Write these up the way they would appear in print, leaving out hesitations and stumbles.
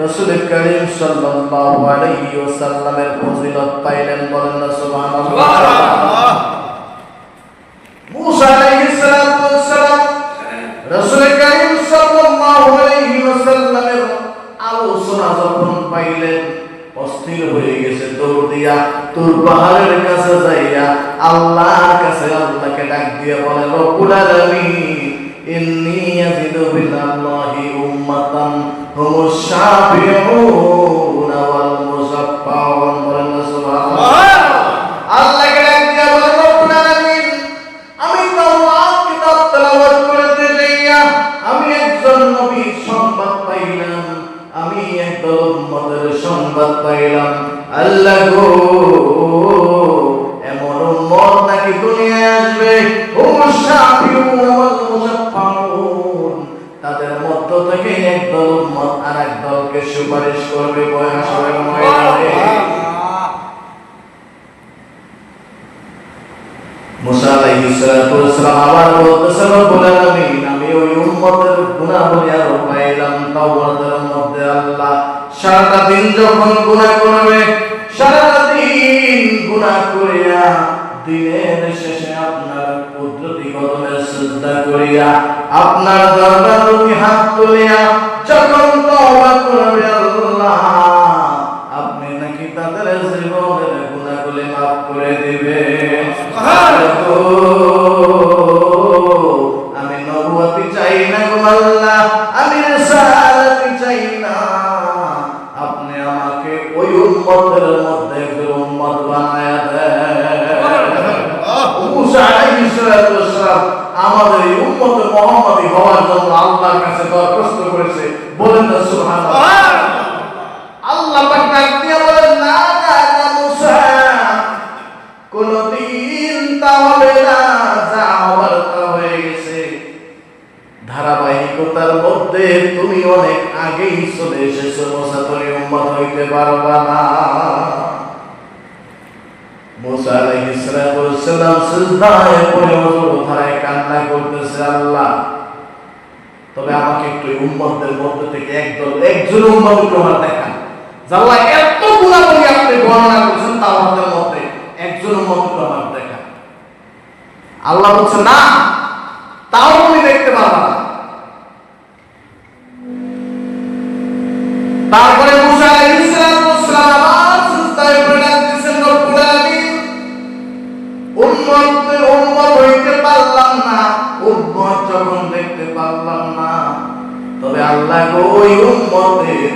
রাসূল করিম সাল্লাল্লাহু আলাইহি ওয়াসাল্লামের ফজিলত পাইলেন, বলেন না সুবহানাল্লাহ। মুসা আলাইহিস সালাতু ওয়াস সালাম রাসূল করিম সাল্লাল্লাহু আলাইহি ওয়াসাল্লামের আলোচনা যখন পাইলেন, অস্থির হয়ে গেছে, দৌড় দিয়া তুর পাহাড়ের কাছে যাইয়া আল্লাহর কাছে আল্লাহকে ডাক দিয়ে বলে, রব্বুল আলামিন ইন্নী ইয়াজিদু বিল্লাহি উম্মাতান হুমুশ শাফিউনা ওয়াল মুযাফফারুন, বলেন না সুবহানাল্লাহ। আল্লাহকে ডাক দিয়ে বলে, রব্বুল আলামিন আমি তো আল্লাহর কিতাব তেলাওয়াত করতে যাইয়া আমি একজন নবীর সংবাদ পাইলাম, আমি একদল উম্মতের সংবাদ পাইলাম। আল্লাহ গো, এমন উম্মত নাকি দুনিয়ায় আসবে, হুমুশ শাফিউনা ওয়াল মুযাফফারুন, তাদের মধ্য থেকে একদল উম্মত আরেক দলকে সুপারিশ করবে হাসরের ময়দানে। মুসা আলাইহিস সালাতু ওয়াস সালাম আবার বলতেছে, রব্বুল আলামিন আমি ওই উম্মতের গুনাহগুলি আরো পাইলাম তাওরাতের মধ্যে। আল্লাহ সারাটা দিন যখন গুনাহ করবে, সারাটা দিন গুনাহ করিয়া দিনের শেষে আপনার কুদরতি কদমে সিজদা করিয়া আপনার দরবারে হাত তুলিয়া যখন তওবা করবে, আল্লাহ আপনি নাকি তাদের জীবনের গুনাহগুলি মাফ করে দিবেন। আমি নবুয়তি চাই না গো আল্লাহ, আমি রিসালাতি চাই না, আপনি আমাকে ওই উম্মতের মধ্যে উম্মত বানায়া দেন। মুসা আলাইহিস সালাতু ওয়াস সালাম আমাদের এই উম্মতে মুহাম্মাদি হওয়ার জন্য আল্লাহর কাছে দরখাস্ত করেছে, বলেন না সুবহানাল্লাহ। আল্লাহ পাক ডাক দিয়ে বলেন, না না মুসা, কোনদিন তা হবে না, যা হবার তা হয়ে গেছে। ধারাবাহিকতার মধ্যে তুমি অনেক আগেই চলে এসেছো, মুসা তুমি উম্মত হইতে পারবা না। মুসা আলাইহিস সালাতু ওয়াস সালাম সিজদায় পড়ে অঝরে কান্না করতেছে, আল্লাহ তবে আমাকে একটু উম্মতদের মধ্যে থেকে একজন উম্মত তোমার দেখান। আল্লাহ এত গুনাহগুলি আপনি বর্ণনা করেছেন, তাওরাতের মধ্যে একজন উম্মত তোমার দেখান। আল্লাহ বলছে, না, তাও তুমি দেখতে পারবা না। তারপরে মুসা আলাইহিস সালাতু ওয়াস সালাম আবার সিজদায় পড়ে ডাকতেছেন, রব্বুল আলামিন উম্মত হইতে পারলাম না, উম্মত যখন দেখতে পারলাম না, তবে আল্লাহ গো ওই উম্মতের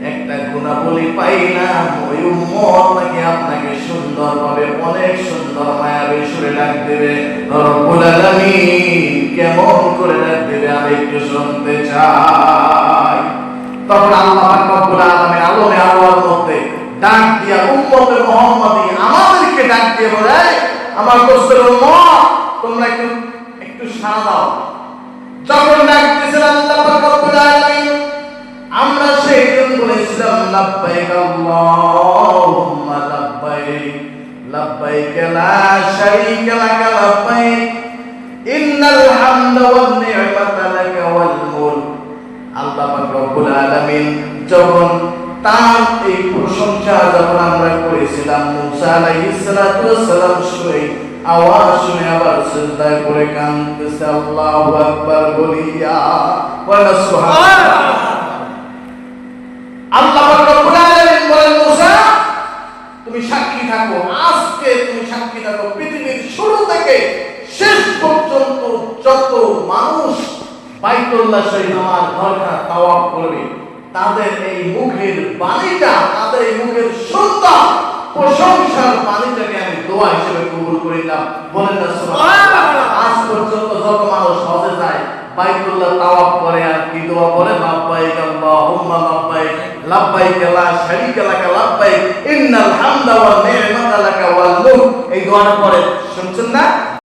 একটা গুণাবলী পাইলাম, ওই উম্মত নাকি আপনাকে সুন্দরভাবে অনেক সুন্দর মায়াবী সুরে ডাক দেবে। রব্বুল আলামিন কেমন করে ডাক দেবে আমি একটু শুনতে চাই। তখন আল্লাহ রব্বুল আলামিন আলমে আলোর মধ্যে ডাক দিয়া উম্মতে মুহাম্মাদি আমাদেরকে ডাক দিয়ে বলে, আমার দোস্তের উম্মত তোমরা একটু সাড়া দাও। যখন ডাক দিয়েছেন আল্লাহ রব্বুল আলামিন, আমরা সেই দিন বলেছিলাম, লাব্বাইক আল্লাহুম্মা লাব্বাইক, লাব্বাইক লা শারীকা লাক লাব্বাইক, ইন্নাল হামদা ওয়ান নি'মাতা লাকা ওয়াল মুলক। আল্লাহ রব্বুল আলামিন যখন তার এই প্রশংসা যখন আমরা করেছিলাম, মুসা আলাইহিস সালাতু ওয়াস সালাম শুনে আওয়াজ শুনে আবার সিজদায় পড়ে কাঁদতেছে, আল্লাহু আকবার বলিয়া, ওয়া সুবহানাল্লাহ। আল্লাহ রব্বুল আলামিন বলেন, মুসা তুমি সাক্ষী থাকো, আজকে তুমি সাক্ষী থাকো, পৃথিবীর শুরু থেকে শেষ পর্যন্ত যত মানুষ বাইতুল্লাহ শরীফ আমার ঘরখানা তাওয়াফ করবে, তাদের এই মুখের বাণীটা, তাদের এই মুখের সুন্দর প্রশংসার বাণীটাকে আমি দোয়া হিসেবে কবুল করিলাম, বলেন না সুবহানাল্লাহ। আজ পর্যন্ত যত মানুষ হজে যায়, বাইতুল্লাহ তাওয়াফ করে আর কি দোয়া বলে, লাব্বাইক আল্লাহুম্মা লাব্বাইক, লাব্বাইক লা শারীকা লাক লাব্বাইক, ইন্নাল হামদা ওয়ান নি'মাতা লাকা ওয়াল মুলক, এই দোয়াটা পড়ে, শুনছেন না?